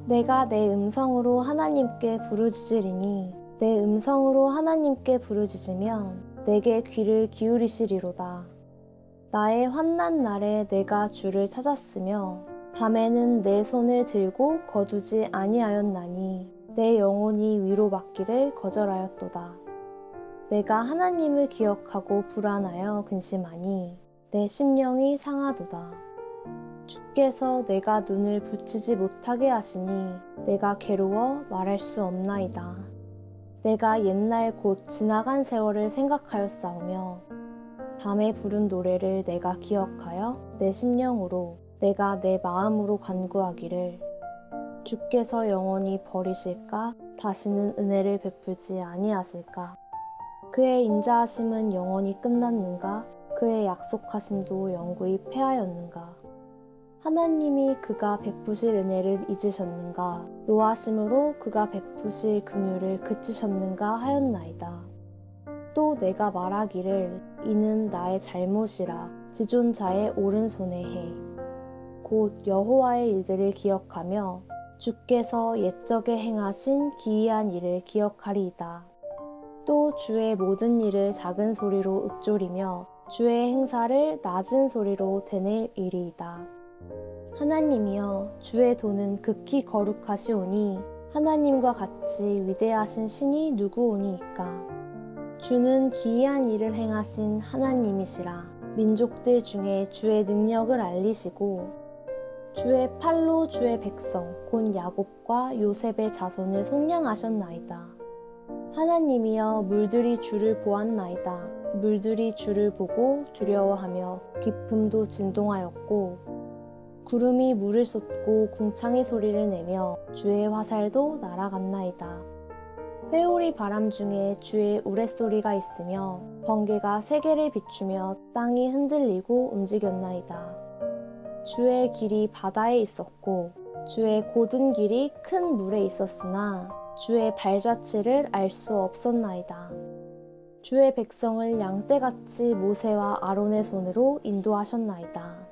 내가 내 음성으로 하나님께 부르짖으리니 내 음성으로 하나님께 부르짖으면 내게 귀를 기울이시리로다. 나의 환난 날에 내가 주를 찾았으며 밤에는 내 손을 들고 거두지 아니하였나니 내 영혼이 위로받기를 거절하였도다. 내가 하나님을 기억하고 불안하여 근심하니 내 심령이 상하도다. 주께서 내가 눈을 붙이지 못하게 하시니 내가 괴로워 말할 수 없나이다. 내가 옛날 곧 지나간 세월을 생각하였사오며 밤에 부른 노래를 내가 기억하여 내 심령으로 내가 내 마음으로 간구하기를 주께서 영원히 버리실까? 다시는 은혜를 베풀지 아니하실까? 그의 인자하심은 영원히 끝났는가? 그의 약속하심도 영구히 패하였는가? 하나님이 그가 베푸실 은혜를 잊으셨는가? 노하심으로 그가 베푸실 긍휼을 그치셨는가 하였나이다. 또 내가 말하기를 이는 나의 잘못이라 지존자의 오른손에 해. 곧 여호와의 일들을 기억하며 주께서 옛적에 행하신 기이한 일을 기억하리이다. 또 주의 모든 일을 작은 소리로 읊조리며 주의 행사를 낮은 소리로 되낼 일이이다. 하나님이여 주의 도는 극히 거룩하시오니 하나님과 같이 위대하신 신이 누구오니이까. 주는 기이한 일을 행하신 하나님이시라. 민족들 중에 주의 능력을 알리시고 주의 팔로 주의 백성 곧 야곱과 요셉의 자손을 속량하셨나이다. 하나님이여 물들이 주를 보았나이다. 물들이 주를 보고 두려워하며 깊음도 진동하였고 구름이 물을 쏟고 궁창의 소리를 내며 주의 화살도 날아갔나이다. 회오리 바람 중에 주의 우레소리가 있으며 번개가 세계를 비추며 땅이 흔들리고 움직였나이다. 주의 길이 바다에 있었고 주의 곧은 길이 큰 물에 있었으나 주의 발자취를 알 수 없었나이다. 주의 백성을 양떼같이 모세와 아론의 손으로 인도하셨나이다.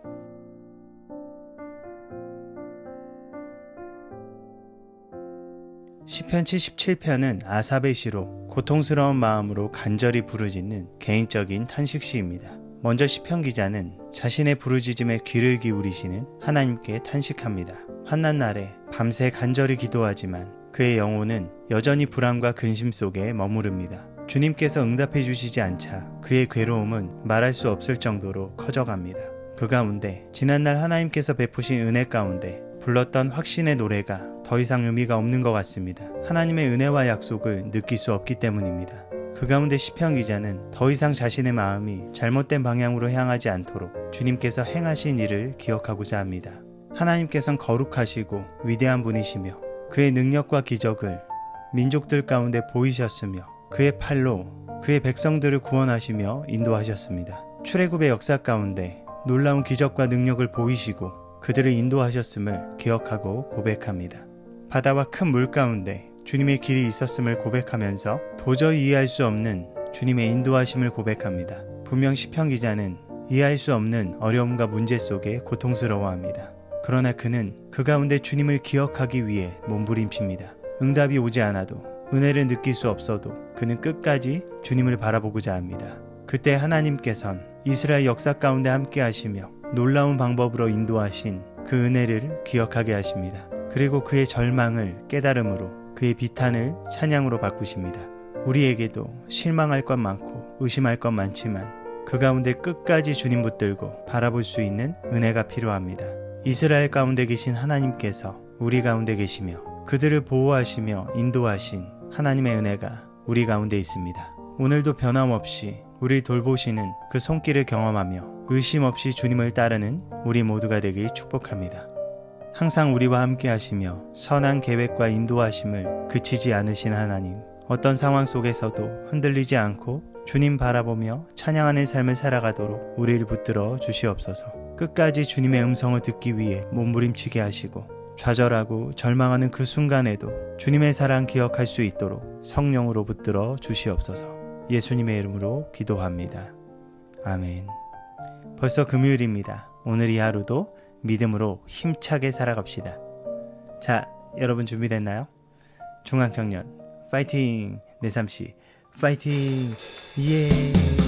시편 77편은 아삽의 시로 고통스러운 마음으로 간절히 부르짖는 개인적인 탄식시입니다. 먼저 시편 기자는 자신의 부르짖음에 귀를 기울이시는 하나님께 탄식합니다. 환난 날에 밤새 간절히 기도하지만 그의 영혼은 여전히 불안과 근심 속에 머무릅니다. 주님께서 응답해 주시지 않자 그의 괴로움은 말할 수 없을 정도로 커져갑니다. 그 가운데 지난날 하나님께서 베푸신 은혜 가운데 불렀던 확신의 노래가 더 이상 의미가 없는 것 같습니다. 하나님의 은혜와 약속을 느낄 수 없기 때문입니다. 그 가운데 시편 기자는 더 이상 자신의 마음이 잘못된 방향으로 향하지 않도록 주님께서 행하신 일을 기억하고자 합니다. 하나님께서는 거룩하시고 위대한 분이시며 그의 능력과 기적을 민족들 가운데 보이셨으며 그의 팔로 그의 백성들을 구원하시며 인도하셨습니다. 출애굽의 역사 가운데 놀라운 기적과 능력을 보이시고 그들을 인도하셨음을 기억하고 고백합니다. 바다와 큰 물 가운데 주님의 길이 있었음을 고백하면서 도저히 이해할 수 없는 주님의 인도하심을 고백합니다. 분명 시편 기자는 이해할 수 없는 어려움과 문제 속에 고통스러워합니다. 그러나 그는 그 가운데 주님을 기억하기 위해 몸부림칩니다. 응답이 오지 않아도 은혜를 느낄 수 없어도 그는 끝까지 주님을 바라보고자 합니다. 그때 하나님께선 이스라엘 역사 가운데 함께 하시며 놀라운 방법으로 인도하신 그 은혜를 기억하게 하십니다. 그리고 그의 절망을 깨달음으로 그의 비탄을 찬양으로 바꾸십니다. 우리에게도 실망할 것 많고 의심할 것 많지만 그 가운데 끝까지 주님 붙들고 바라볼 수 있는 은혜가 필요합니다. 이스라엘 가운데 계신 하나님께서 우리 가운데 계시며 그들을 보호하시며 인도하신 하나님의 은혜가 우리 가운데 있습니다. 오늘도 변함없이 우리 돌보시는 그 손길을 경험하며 의심 없이 주님을 따르는 우리 모두가 되길 축복합니다. 항상 우리와 함께 하시며 선한 계획과 인도하심을 그치지 않으신 하나님, 어떤 상황 속에서도 흔들리지 않고 주님 바라보며 찬양하는 삶을 살아가도록 우리를 붙들어 주시옵소서. 끝까지 주님의 음성을 듣기 위해 몸부림치게 하시고 좌절하고 절망하는 그 순간에도 주님의 사랑 기억할 수 있도록 성령으로 붙들어 주시옵소서. 예수님의 이름으로 기도합니다. 아멘. 벌써 금요일입니다. 오늘 이 하루도 믿음으로 힘차게 살아갑시다. 자, 여러분 준비됐나요? 중앙청년 파이팅! 내삼시 파이팅! 예!